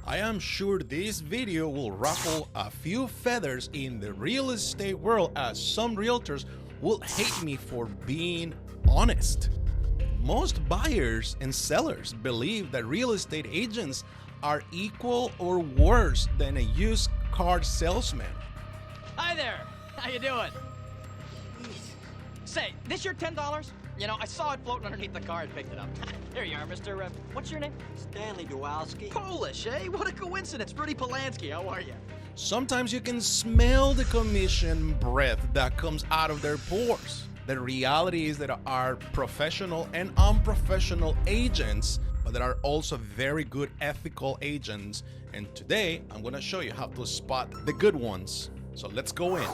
I am sure this video will ruffle a few feathers in the real estate world, as some realtors will hate me for being honest. Most buyers and sellers believe that real estate agents are equal or worse than a used car salesman. Hi there. How you doing? Say, this your $10? You know, I saw it floating underneath the car and picked it up. There you are, Mr. What's your name? Stanley Dwowski. Polish, eh? What a coincidence. Rudy Polanski, how are you? Sometimes you can smell the commission breath that comes out of their pores. The reality is that are professional and unprofessional agents, but there are also very good ethical agents. And today, I'm going to show you how to spot the good ones. So let's go in.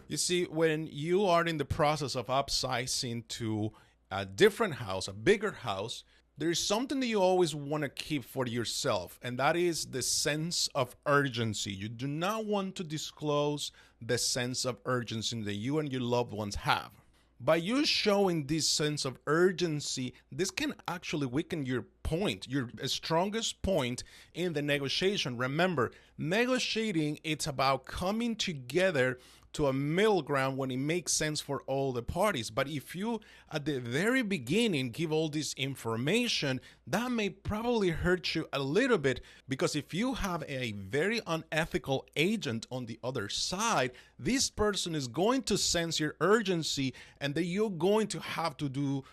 You see, when you are in the process of upsizing to a different house, a bigger house, there's something that you always want to keep for yourself, and that is the sense of urgency. You do not want to disclose the sense of urgency that you and your loved ones have. By you showing this sense of urgency, this can actually weaken your point, your strongest point in the negotiation. Remember, negotiating, it's about coming together to a middle ground when it makes sense for all the parties. But if you, at the very beginning, give all this information, that may probably hurt you a little bit, because if you have a very unethical agent on the other side, this person is going to sense your urgency, and then you're going to have to do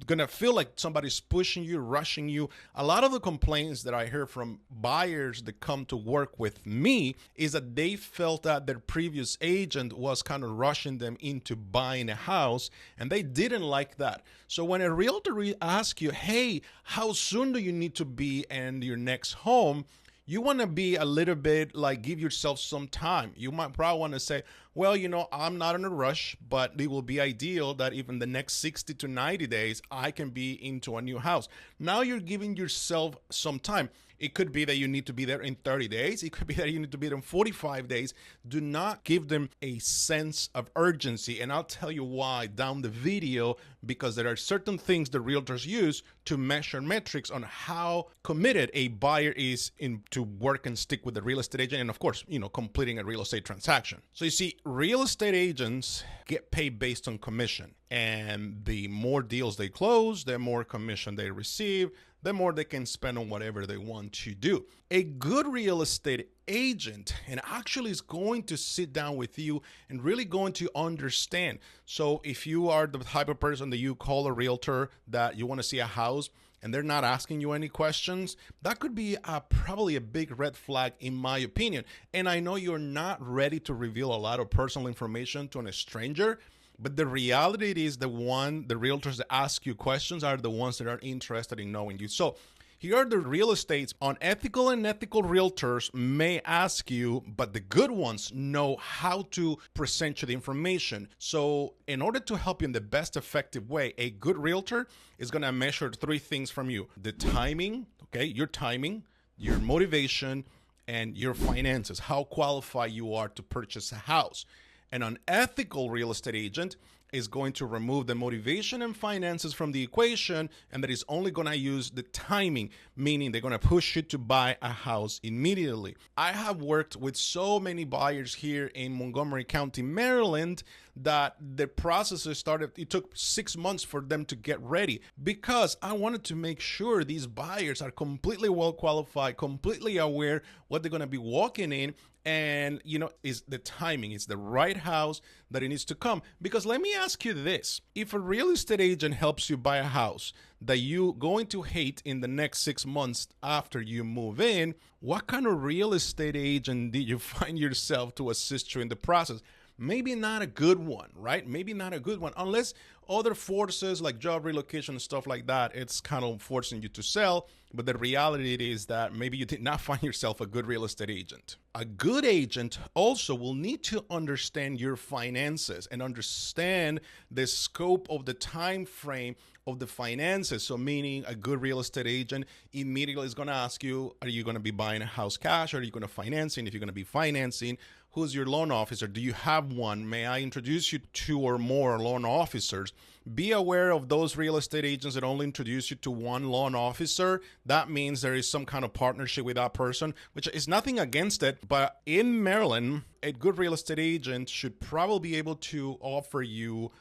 gonna feel like somebody's pushing you, rushing you. A lot of the complaints that I hear from buyers that come to work with me is that they felt that their previous agent was kind of rushing them into buying a house, and they didn't like that. So when a realtor asks you, hey, how soon do you need to be in your next home? You want to be a little bit like, give yourself some time. You might probably want to say, well, you know, I'm not in a rush, but it will be ideal that even the next 60 to 90 days, I can be into a new house. Now you're giving yourself some time. It could be that you need to be there in 30 days. It could be that you need to be there in 45 days. Do not give them a sense of urgency. And I'll tell you why down the video, because there are certain things the realtors use to measure metrics on how committed a buyer is to work and stick with the real estate agent. And of course, you know, completing a real estate transaction. So you see, real estate agents get paid based on commission. And the more deals they close, the more commission they receive, the more they can spend on whatever they want to do. A good real estate agent and actually is going to sit down with you and really going to understand. So if you are the type of person that you call a realtor that you want to see a house and they're not asking you any questions, that could be probably a big red flag in my opinion. And I know you're not ready to reveal a lot of personal information to a stranger, but the reality is the realtors that ask you questions are the ones that are interested in knowing you. So here are the real estates unethical and ethical realtors may ask you, but the good ones know how to present you the information. So in order to help you in the best effective way, a good realtor is going to measure three things from you: the timing, okay, your timing, your motivation, and your finances, how qualified you are to purchase a house. An unethical real estate agent is going to remove the motivation and finances from the equation, and that is only going to use the timing, meaning they're going to push you to buy a house immediately. I have worked with so many buyers here in Montgomery County, Maryland, that the process it took 6 months for them to get ready, because I wanted to make sure these buyers are completely well qualified, completely aware what they're going to be walking in. And, you know, is the timing, it's the right house that it needs to come. Because let me ask you this. If a real estate agent helps you buy a house that you're going to hate in the next 6 months after you move in, what kind of real estate agent did you find yourself to assist you in the process? Maybe not a good one, right? Maybe not a good one, unless other forces like job relocation and stuff like that, it's kind of forcing you to sell. But the reality is that maybe you did not find yourself a good real estate agent. A good agent also will need to understand your finances and understand the scope of the time frame of the finances. So meaning a good real estate agent immediately is going to ask you, are you going to be buying a house cash? Or are you going to financing? If you're going to be financing, who's your loan officer? Do you have one? May I introduce you to 2 or more loan officers? Be aware of those real estate agents that only introduce you to one loan officer. That means there is some kind of partnership with that person, which is nothing against it. But in Maryland, a good real estate agent should probably be able to offer you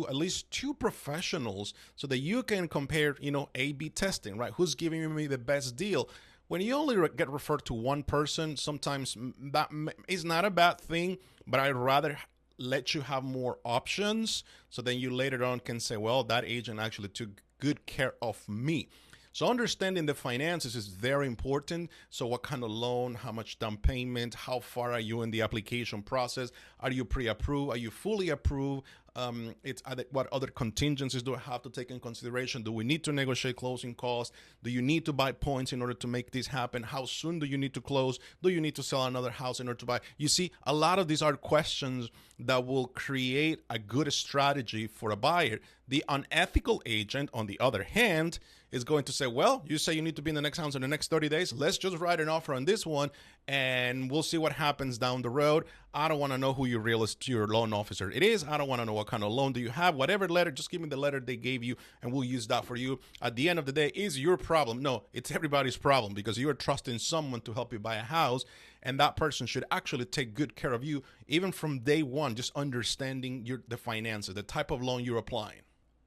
at least two professionals so that you can compare, A/B testing, right? Who's giving me the best deal? When you only get referred to one person, sometimes that is not a bad thing, but I'd rather let you have more options so then you later on can say, well, that agent actually took good care of me. So understanding the finances is very important. So what kind of loan, how much down payment, how far are you in the application process? Are you pre-approved? Are you fully approved? What other contingencies do I have to take in consideration? Do we need to negotiate closing costs? Do you need to buy points in order to make this happen? How soon do you need to close? Do you need to sell another house in order to buy? You see, a lot of these are questions that will create a good strategy for a buyer. The unethical agent, on the other hand, is going to say, well, you say you need to be in the next house in the next 30 days. Let's just write an offer on this one and we'll see what happens down the road. I don't want to know who your loan officer it is. I don't want to know what kind of loan do you have. Whatever letter, just give me the letter they gave you and we'll use that for you. At the end of the day, is your problem? No, it's everybody's problem because you're trusting someone to help you buy a house, and that person should actually take good care of you even from day one, just understanding the finances, the type of loan you're applying.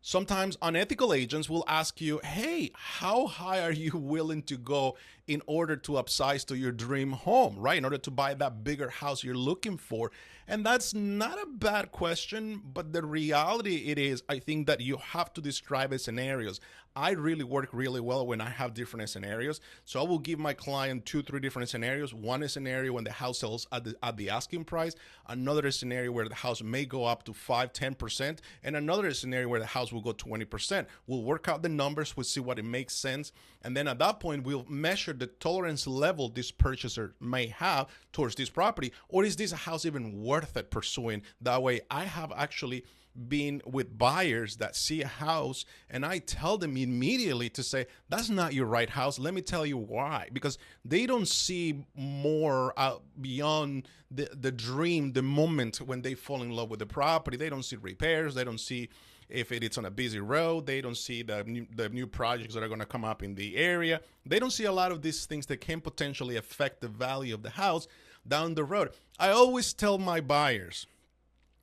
Sometimes unethical agents will ask you, hey, how high are you willing to go in order to upsize to your dream home, right? In order to buy that bigger house you're looking for. And that's not a bad question, but the reality it is, I think that you have to describe it scenarios. I really work really well when I have different scenarios. So I will give my client 2-3 different scenarios. One is scenario when the house sells at the asking price. Another is scenario where the house may go up to 5-10%. And another is scenario where the house will go 20%. We'll work out the numbers. We'll see what it makes sense. And then at that point, we'll measure the tolerance level this purchaser may have towards this property. Or is this a house even worth it pursuing? That way I have actually been with buyers that see a house and I tell them immediately to say, that's not your right house. Let me tell you why. Because they don't see more beyond the dream, the moment when they fall in love with the property. They don't see repairs. They don't see if it's on a busy road. They don't see the new projects that are going to come up in the area. They don't see a lot of these things that can potentially affect the value of the house down the road. I always tell my buyers,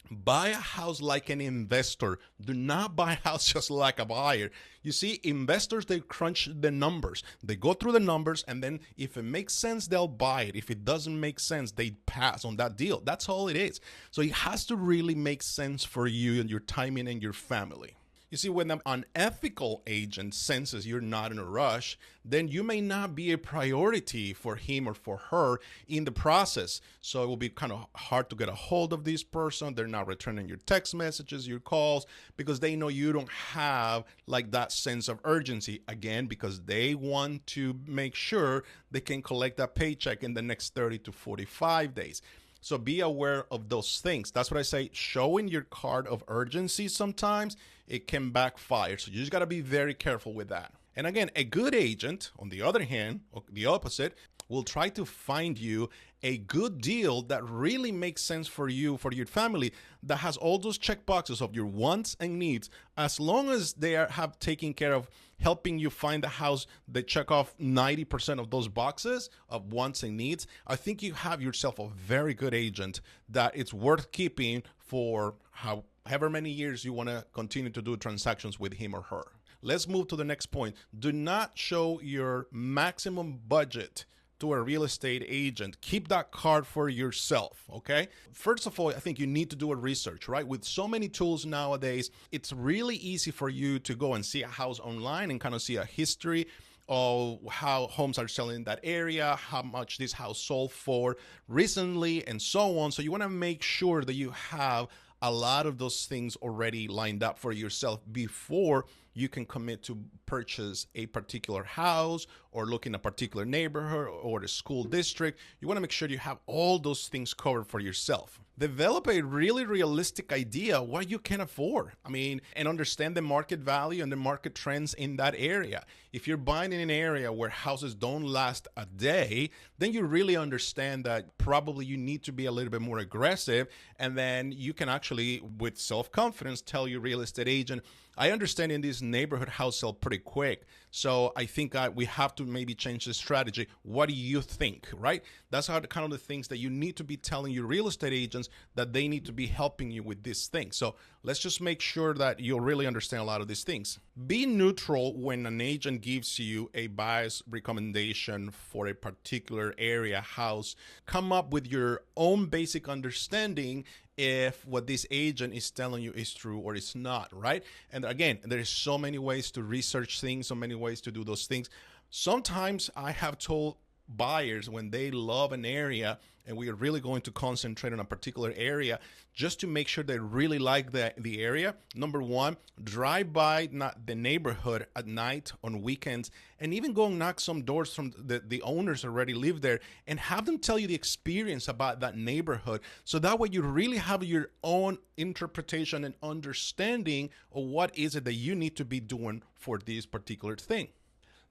buy a house like an investor. Do not buy a house just like a buyer. You see, investors, they crunch the numbers. They go through the numbers, and then if it makes sense, they'll buy it. If it doesn't make sense, they pass on that deal. That's all it is. So it has to really make sense for you and your timing and your family. You see, when an unethical agent senses you're not in a rush, then you may not be a priority for him or for her in the process. So it will be kind of hard to get a hold of this person. They're not returning your text messages, your calls, because they know you don't have like that sense of urgency. Again, because they want to make sure they can collect that paycheck in the next 30 to 45 days. So be aware of those things. That's what I say. Showing your card of urgency sometimes, it can backfire. So you just got to be very careful with that. And again, a good agent, on the other hand, or the opposite, will try to find you a good deal that really makes sense for you, for your family, that has all those check boxes of your wants and needs. As long as they have taken care of helping you find the house that check off 90% of those boxes of wants and needs, I think you have yourself a very good agent that it's worth keeping for however many years you want to continue to do transactions with him or her. Let's move to the next point. Do not show your maximum budget to a real estate agent. Keep that card for yourself, okay? First of all, I think you need to do a research, right? With so many tools nowadays, it's really easy for you to go and see a house online and kind of see a history of how homes are selling in that area, how much this house sold for recently, and so on. So you want to make sure that you have a lot of those things already lined up for yourself before you can commit to purchase a particular house or look in a particular neighborhood or a school district. You want to make sure you have all those things covered for yourself. Develop a really realistic idea what you can afford. And understand the market value and the market trends in that area. If you're buying in an area where houses don't last a day, then you really understand that probably you need to be a little bit more aggressive. And then you can actually, with self-confidence, tell your real estate agent, I understand in this neighborhood house sell pretty quick, so I think we have to maybe change the strategy. What do you think, right? That's how kind of the things that you need to be telling your real estate agents that they need to be helping you with this thing. So let's just make sure that you'll really understand a lot of these things. Be neutral when an agent gives you a buyer's recommendation for a particular area, house. Come up with your own basic understanding if what this agent is telling you is true or is not, right? And again, there's so many ways to research things, so many ways to do those things. Sometimes I have told buyers when they love an area and we are really going to concentrate on a particular area just to make sure they really like the area. Number one, drive by the neighborhood at night, on weekends, and even go and knock some doors from the owners already live there and have them tell you the experience about that neighborhood. So that way you really have your own interpretation and understanding of what is it that you need to be doing for this particular thing.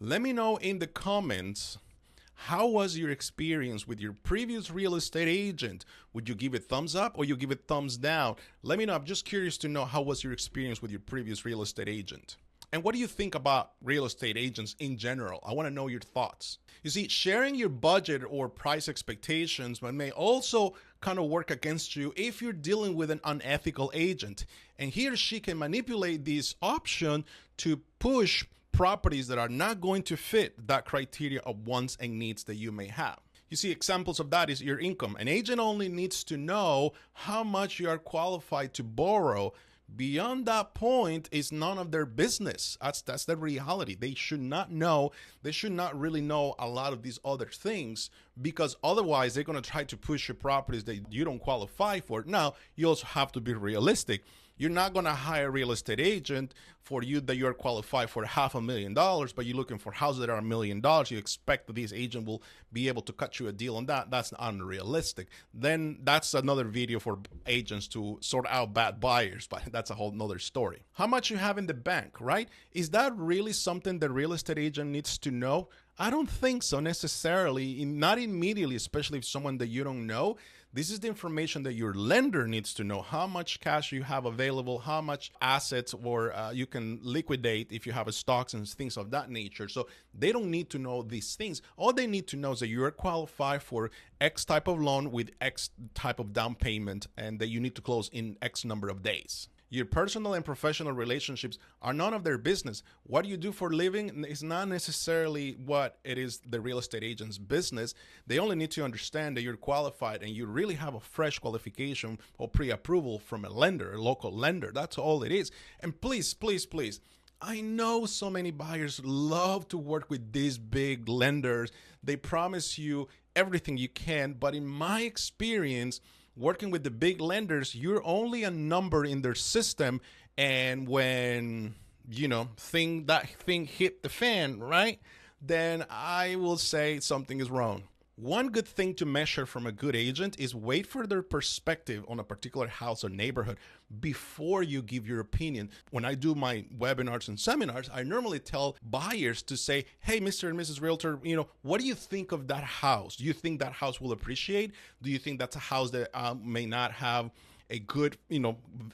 Let me know in the comments, how was your experience with your previous real estate agent? Would you give it thumbs up or you give it thumbs down? Let me know. I'm just curious to know, how was your experience with your previous real estate agent? And what do you think about real estate agents in general? I want to know your thoughts. You see, sharing your budget or price expectations may also kind of work against you if you're dealing with an unethical agent. And he or she can manipulate this option to push properties that are not going to fit that criteria of wants and needs that you may have. You see, examples of that is your income. An agent only needs to know how much you are qualified to borrow. Beyond that point is none of their business. That's the reality. They should not know. They should not really know a lot of these other things, because otherwise they're going to try to push your properties that you don't qualify for. Now, you also have to be realistic. You're not going to hire a real estate agent for you that you're qualified for $500,000, but you're looking for houses that are $1 million. You expect that this agent will be able to cut you a deal on that. That's unrealistic. Then that's another video for agents to sort out bad buyers, but that's a whole nother story. How much you have in the bank, right? Is that really something the real estate agent needs to know? I don't think so necessarily, not immediately, especially if someone that you don't know. This is the information that your lender needs to know. How much cash you have available, how much assets or you can liquidate if you have stocks and things of that nature. So they don't need to know these things. All they need to know is that you're qualified for X type of loan with X type of down payment and that you need to close in X number of days. Your personal and professional relationships are none of their business. What you do for a living is not necessarily what it is the real estate agent's business. They only need to understand that you're qualified and you really have a fresh qualification or pre-approval from a lender, a local lender. That's all it is. And please, please, please, I know so many buyers love to work with these big lenders. They promise you everything you can, but in my experience, working with the big lenders, you're only a number in their system. And when, that thing hit the fan, right? Then I will say something is wrong. One good thing to measure from a good agent is wait for their perspective on a particular house or neighborhood before you give your opinion. When I do my webinars and seminars, I normally tell buyers to say, hey, Mr. and Mrs. Realtor, what do you think of that house? Do you think that house will appreciate? Do you think that's a house that may not have a good,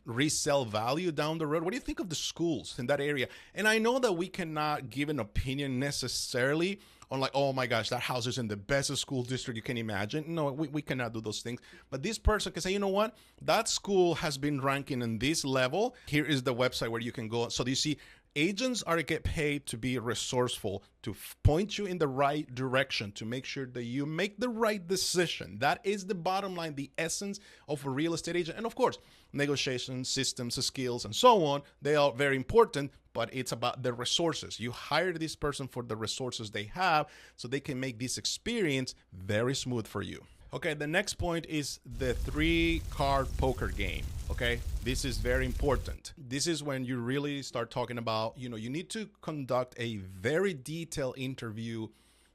resale value down the road? What do you think of the schools in that area? And I know that we cannot give an opinion necessarily on like, oh my gosh, that house is in the best school district you can imagine. No, we cannot do those things. But this person can say, you know what? That school has been ranking in this level. Here is the website where you can go. So do you see, agents are get paid to be resourceful, to point you in the right direction, to make sure that you make the right decision. That is the bottom line, the essence of a real estate agent. And of course, negotiation, systems, skills, and so on, they are very important, but it's about the resources. You hire this person for the resources they have so they can make this experience very smooth for you. Okay, the next point is the 3-card poker game. Okay, this is very important. This is when you really start talking about, you need to conduct a very detailed interview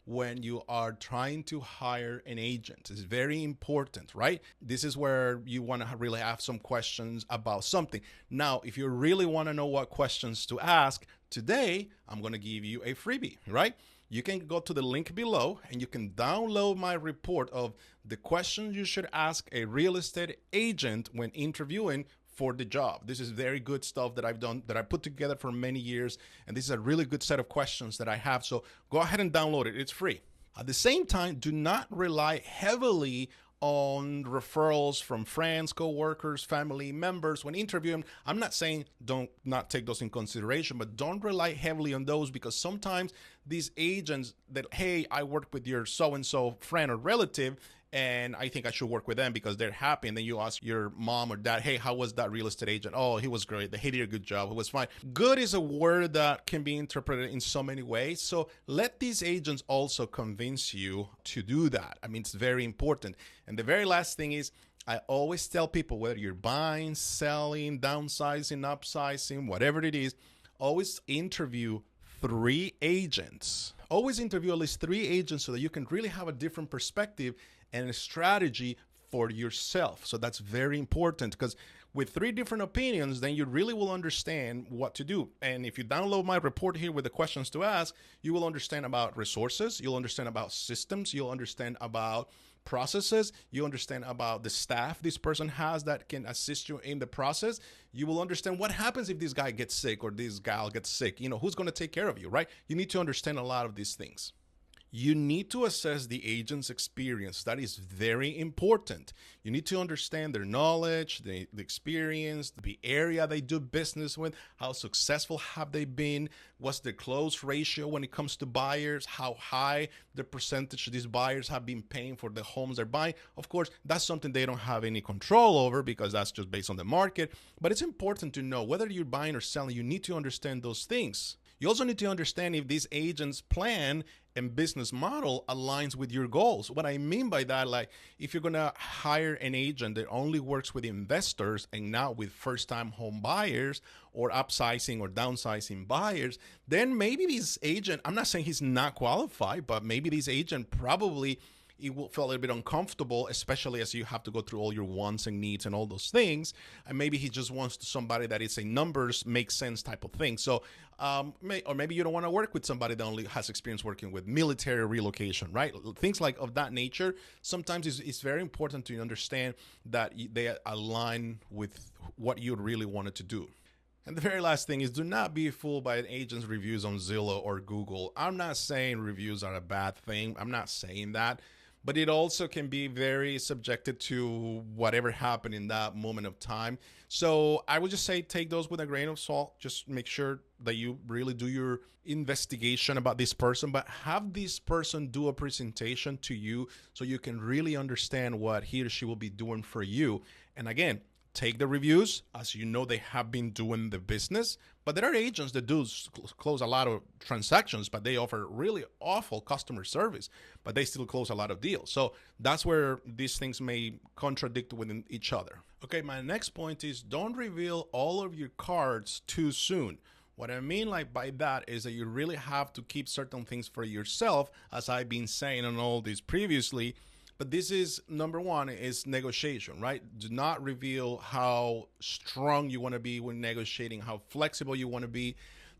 when you are trying to hire an agent. It's very important, right? This is where you want to really have some questions about something. Now, if you really want to know what questions to ask, today I'm going to give you a freebie, right? You can go to the link below and you can download my report of the questions you should ask a real estate agent when interviewing for the job. This is very good stuff that I've done, that I put together for many years. And this is a really good set of questions that I have. So go ahead and download it. It's free. At the same time, do not rely heavily on referrals from friends, co-workers, family members when interviewing. I'm not saying don't not take those in consideration, but don't rely heavily on those, because sometimes these agents that, hey, I work with your so-and-so friend or relative, and I think I should work with them because they're happy. And then you ask your mom or dad, hey, how was that real estate agent? Oh, he was great. He did a good job. It was fine. Good is a word that can be interpreted in so many ways. So let these agents also convince you to do that. I mean, it's very important. And the very last thing is, I always tell people, whether you're buying, selling, downsizing, upsizing, whatever it is, always interview 3 agents. Always interview at least 3 agents so that you can really have a different perspective and a strategy for yourself. So that's very important, because with 3 different opinions, then you really will understand what to do. And if you download my report here with the questions to ask, you will understand about resources, you'll understand about systems, you'll understand about processes, you understand about the staff this person has that can assist you in the process. You will understand what happens if this guy gets sick or this gal gets sick. Who's going to take care of you, right? You need to understand a lot of these things. You need to assess the agent's experience. That is very important. You need to understand their knowledge, the experience, the area they do business with, how successful have they been, what's their close ratio when it comes to buyers, how high the percentage these buyers have been paying for the homes they're buying. Of course, that's something they don't have any control over because that's just based on the market. But it's important to know whether you're buying or selling, you need to understand those things. You also need to understand if this agent's plan and business model aligns with your goals. What I mean by that, like if you're going to hire an agent that only works with investors and not with first-time home buyers or upsizing or downsizing buyers, then maybe this agent, I'm not saying he's not qualified, but maybe this agent probably it will feel a little bit uncomfortable, especially as you have to go through all your wants and needs and all those things. And maybe he just wants somebody that is a numbers make sense type of thing. So, or maybe you don't want to work with somebody that only has experience working with military relocation, right? Things like of that nature. Sometimes it's very important to understand that they align with what you really wanted to do. And the very last thing is, do not be fooled by an agent's reviews on Zillow or Google. I'm not saying reviews are a bad thing. I'm not saying that. But it also can be very subjected to whatever happened in that moment of time. So I would just say take those with a grain of salt. Just make sure that you really do your investigation about this person, but have this person do a presentation to you so you can really understand what he or she will be doing for you. And again, take the reviews, as you know, they have been doing the business, but there are agents that do close a lot of transactions, but they offer really awful customer service, but they still close a lot of deals. So that's where these things may contradict within each other. Okay, my next point is don't reveal all of your cards too soon. What I mean by that is that you really have to keep certain things for yourself, as I've been saying on all this previously. But this is number one is negotiation, right? Do not reveal how strong you want to be when negotiating, how flexible you want to be.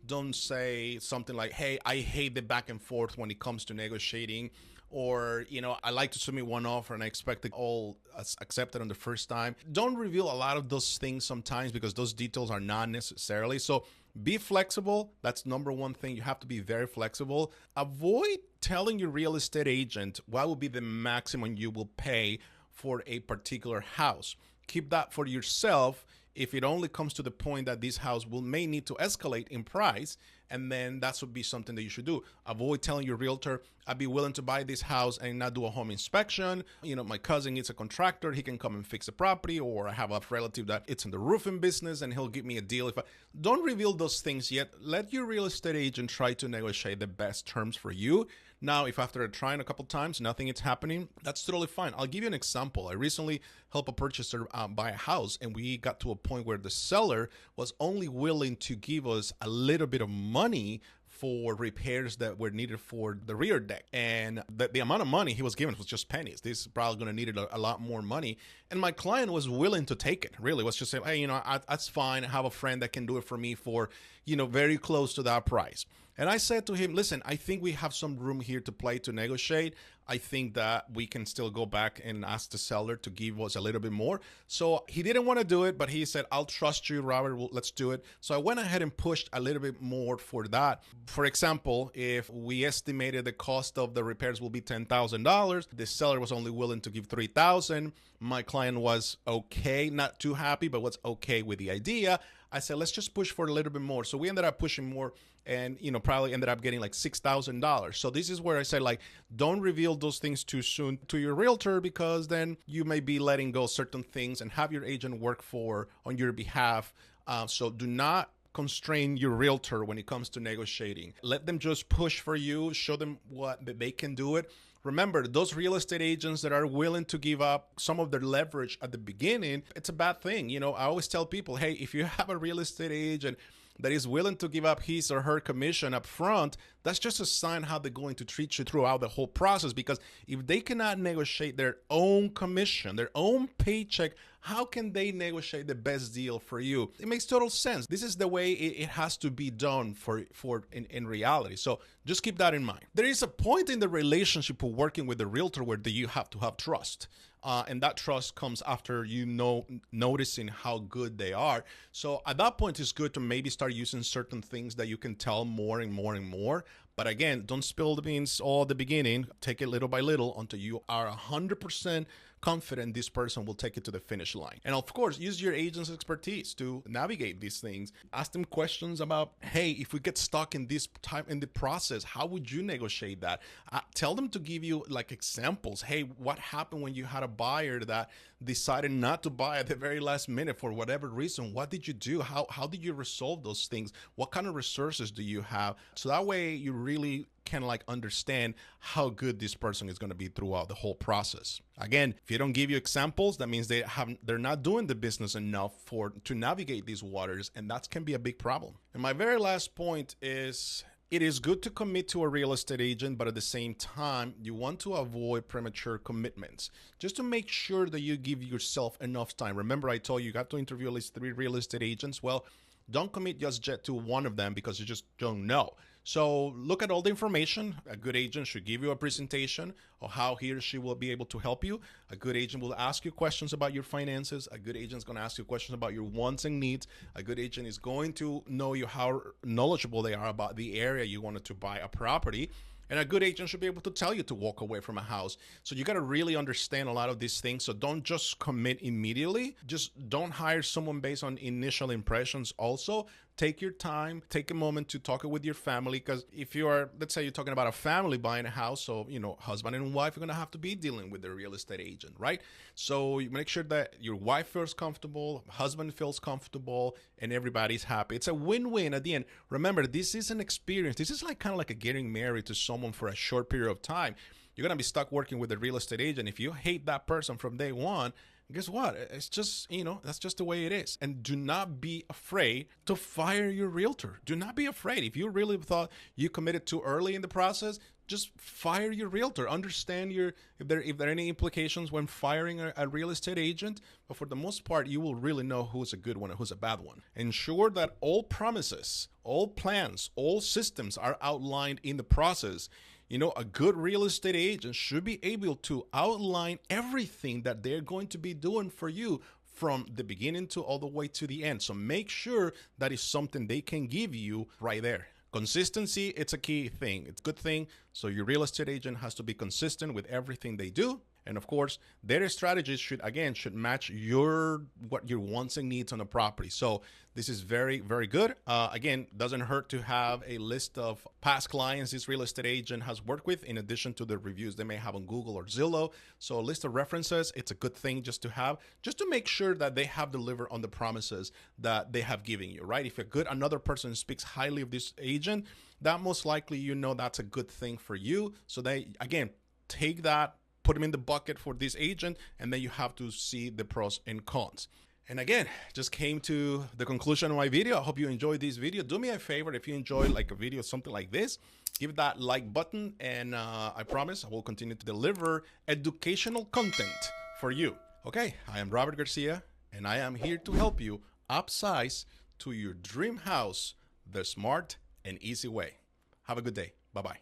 Don't say something like, hey, I hate the back and forth when it comes to negotiating. Or, I like to submit one offer and I expect it all accepted on the first time. Don't reveal a lot of those things sometimes because those details are not necessarily. So be flexible. That's number one thing. You have to be very flexible. Avoid telling your real estate agent what will be the maximum you will pay for a particular house. Keep that for yourself. If it only comes to the point that this house may need to escalate in price, and then that would be something that you should do. Avoid telling your realtor, I'd be willing to buy this house and not do a home inspection. My cousin is a contractor. He can come and fix the property, or I have a relative that it's in the roofing business and he'll give me a deal. Don't reveal those things yet. Let your real estate agent try to negotiate the best terms for you. Now, if after trying a couple times, nothing is happening, that's totally fine. I'll give you an example. I recently helped a purchaser buy a house, and we got to a point where the seller was only willing to give us a little bit of money for repairs that were needed for the rear deck. And the amount of money he was giving was just pennies. This is probably going to need a lot more money. And my client was willing to take it, really. Was just saying, hey, that's fine. I have a friend that can do it for me for, very close to that price. And I said to him, listen, I think we have some room here to play to negotiate. I think that we can still go back and ask the seller to give us a little bit more. So he didn't want to do it, but he said, I'll trust you, Robert. Let's do it. So I went ahead and pushed a little bit more for that. For example, if we estimated the cost of the repairs will be $10,000, the seller was only willing to give $3,000. My client was okay, not too happy, but was okay with the idea. I said, let's just push for a little bit more. So we ended up pushing more and, probably ended up getting like $6,000. So this is where I said, don't reveal those things too soon to your realtor, because then you may be letting go certain things and have your agent work on your behalf. So do not constrain your realtor when it comes to negotiating. Let them just push for you, show them that they can do it. Remember, those real estate agents that are willing to give up some of their leverage at the beginning, it's a bad thing. I always tell people, hey, if you have a real estate agent that is willing to give up his or her commission up front, that's just a sign how they're going to treat you throughout the whole process. Because if they cannot negotiate their own commission, their own paycheck, how can they negotiate the best deal for you? It makes total sense. This is the way it has to be done in reality. So just keep that in mind. There is a point in the relationship of working with the realtor where you have to have trust. And that trust comes after noticing how good they are. So at that point, it's good to maybe start using certain things that you can tell more and more and more. But again, don't spill the beans all at the beginning. Take it little by little until you are 100% confident this person will take it to the finish line. And of course, use your agent's expertise to navigate these things. Ask them questions about, hey, if we get stuck in this time in the process, how would you negotiate that? Tell them to give you examples. Hey, what happened when you had a buyer that decided not to buy at the very last minute for whatever reason? What did you do? How did you resolve those things? What kind of resources do you have? So that way you really can understand how good this person is going to be throughout the whole process. Again, if you don't give you examples, that means they're not doing the business enough to navigate these waters, and that can be a big problem. And my very last point is, it is good to commit to a real estate agent, but at the same time, you want to avoid premature commitments, just to make sure that you give yourself enough time. Remember, I told you you got to interview at least 3 real estate agents. Well, don't commit just yet to one of them because you just don't know. So look at all the information. A good agent should give you a presentation of how he or she will be able to help you. A good agent will ask you questions about your finances. A good agent is going to ask you questions about your wants and needs. A good agent is going to know you how knowledgeable they are about the area you wanted to buy a property. And a good agent should be able to tell you to walk away from a house. So you got to really understand a lot of these things. So don't just commit immediately. Just don't hire someone based on initial impressions. Also, take your time, take a moment to talk it with your family. Because if you are, let's say you're talking about a family buying a house, so, husband and wife are going to have to be dealing with the real estate agent, right? So you make sure that your wife feels comfortable, husband feels comfortable, and everybody's happy. It's a win-win at the end. Remember, this is an experience. This is kind of like a getting married to someone for a short period of time. You're going to be stuck working with a real estate agent. If you hate that person from day one, guess what? It's just, that's just the way it is. And do not be afraid to fire your realtor. Do not be afraid. If you really thought you committed too early in the process, just fire your realtor. Understand if there are any implications when firing a real estate agent. But for the most part, you will really know who's a good one and who's a bad one. Ensure that all promises, all plans, all systems are outlined in the process. A good real estate agent should be able to outline everything that they're going to be doing for you from the beginning to all the way to the end. So make sure that is something they can give you right there. Consistency, it's a key thing. It's a good thing. So your real estate agent has to be consistent with everything they do. And of course, their strategies should match what your wants and needs on the property. So this is very, very good. Again, doesn't hurt to have a list of past clients this real estate agent has worked with, in addition to the reviews they may have on Google or Zillow. So a list of references, it's a good thing just to have, just to make sure that they have delivered on the promises that they have given you, right? If another person speaks highly of this agent, that most likely, that's a good thing for you. So they, again, take that, put them in the bucket for this agent, and then you have to see the pros and cons. And again, just came to the conclusion of my video. I hope you enjoyed this video. Do me a favor, if you enjoy like a video, something like this, give that like button, and I promise I will continue to deliver educational content for you. Okay, I am Robert Garcia, and I am here to help you upsize to your dream house the smart and easy way. Have a good day. Bye-bye.